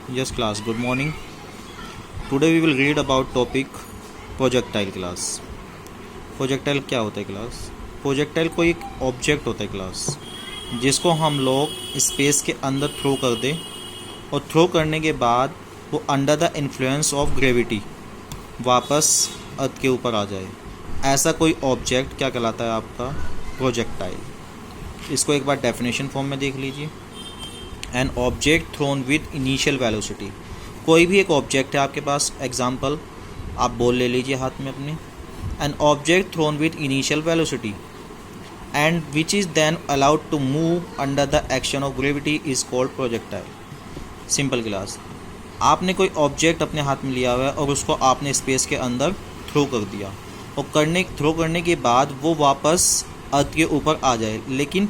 Yes class, good morning. Today we will read about topic projectile class. Projectile क्या होता है class? Projectile कोई एक ऑब्जेक्ट होता है क्लास, जिसको हम लोग स्पेस के अंदर थ्रो कर दें और थ्रो करने के बाद वो under the influence of gravity वापस अर्थ के ऊपर आ जाए। ऐसा कोई ऑब्जेक्ट क्या कहलाता है? आपका प्रोजेक्टाइल। इसको एक बार डेफिनेशन फॉर्म में देख लीजिए। An object thrown with initial velocity. कोई भी एक ऑब्जेक्ट है आपके पास, एग्जाम्पल आप बॉल ले लीजिए हाथ में अपने। An object thrown with initial velocity and which is then allowed to move under the action of gravity is called projectile. Simple class, आपने कोई ऑब्जेक्ट अपने हाथ में लिया हुआ है और उसको आपने स्पेस के अंदर थ्रो कर दिया और थ्रो करने के बाद वो वापस अर्थ के ऊपर आ जाए, लेकिन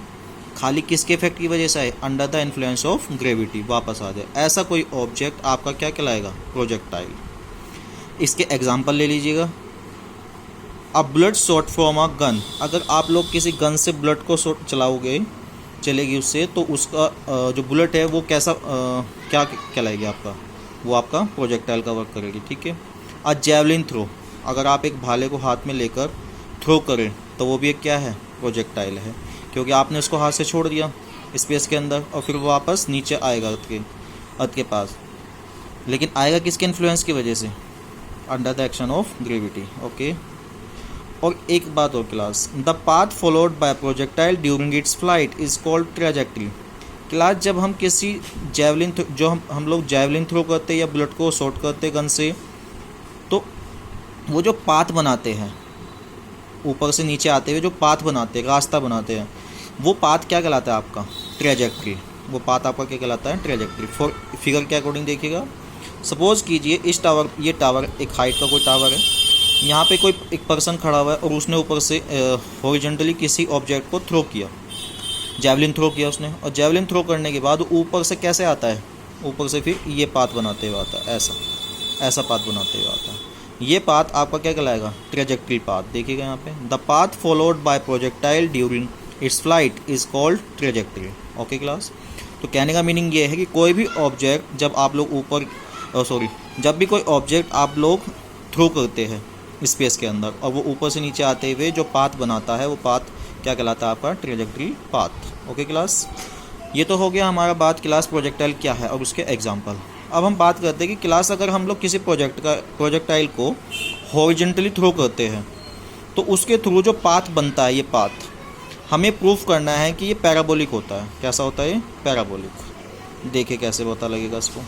खाली किसके इफेक्ट की वजह से है? Under the influence of gravity वापस आ जाए। ऐसा कोई ऑब्जेक्ट आपका क्या कहलाएगा? प्रोजेक्टाइल। इसके एग्जांपल ले लीजिएगा। A bullet shot from a gun. अगर आप लोग किसी गन से बुलेट को शॉट चलेगी उससे, तो उसका जो बुलेट है वो कैसा क्या कहलाएगी आपका? वो आपका प्रोजेक्टाइल का वर्क करेगी। ठीक है। अ जैवलिन थ्रो। अगर आप एक भाले को हाथ में लेकर थ्रो करें तो वो भी एक क्या है? प्रोजेक्टाइल है, क्योंकि आपने उसको हाथ से छोड़ दिया स्पेस के अंदर और फिर वो वापस नीचे आएगा अर्थ के पास, लेकिन आएगा किसके इन्फ्लुएंस की वजह से? Under the action of gravity. Okay. और एक बात और class, the path followed by projectile during its flight is called trajectory. Class, जब हम किसी जैवलिन जो हम लोग जैवलिन थ्रो करते हैं या बुलेट को शॉट करते गन से, तो वो जो पाथ बनाते हैं ऊपर से नीचे आते हुए, जो पाथ बनाते हैं, रास्ता बनाते हैं, वो पाथ क्या कहलाता है आपका? ट्रैजेक्टरी। वो पाथ आपका क्या कहलाता है? ट्रैजेक्टरी। फॉर फिगर के अकॉर्डिंग देखिएगा। सपोज कीजिए ये टावर एक हाइट का कोई टावर है, यहाँ पे कोई एक पर्सन खड़ा हुआ है और उसने ऊपर से हॉरिजॉन्टली किसी ऑब्जेक्ट को थ्रो किया, जैवलिन थ्रो किया उसने, और जैवलिन थ्रो करने के बाद ऊपर से कैसे आता है? ऊपर से फिर ये पाथ बनाते हुए आता है, ऐसा पाथ बनाते हुए आता है। ये पाथ आपका क्या कहलाएगा? Trajectory path. देखिएगा यहाँ पे, the path followed by projectile during its flight is called trajectory. Okay class. तो कहने का मीनिंग ये है कि कोई भी ऑब्जेक्ट जब भी कोई ऑब्जेक्ट आप लोग थ्रो करते हैं स्पेस के अंदर और वो ऊपर से नीचे आते हुए जो पाथ बनाता है, वो पाथ क्या कहलाता है? आपका ट्रैजेक्टरी पाथ। Okay class. ये तो हो गया हमारा बात क्लास प्रोजेक्टाइल क्या है और उसके एग्जाम्पल। अब हम बात करते हैं कि क्लास, अगर हम लोग किसी प्रोजेक्टाइल को हॉरिजॉन्टली थ्रो करते हैं तो उसके थ्रू जो पाथ बनता है, ये पाथ हमें प्रूफ करना है कि ये पैराबोलिक होता है। कैसा होता है? ये पैराबोलिक। देखिए कैसे पता लगेगा इसको।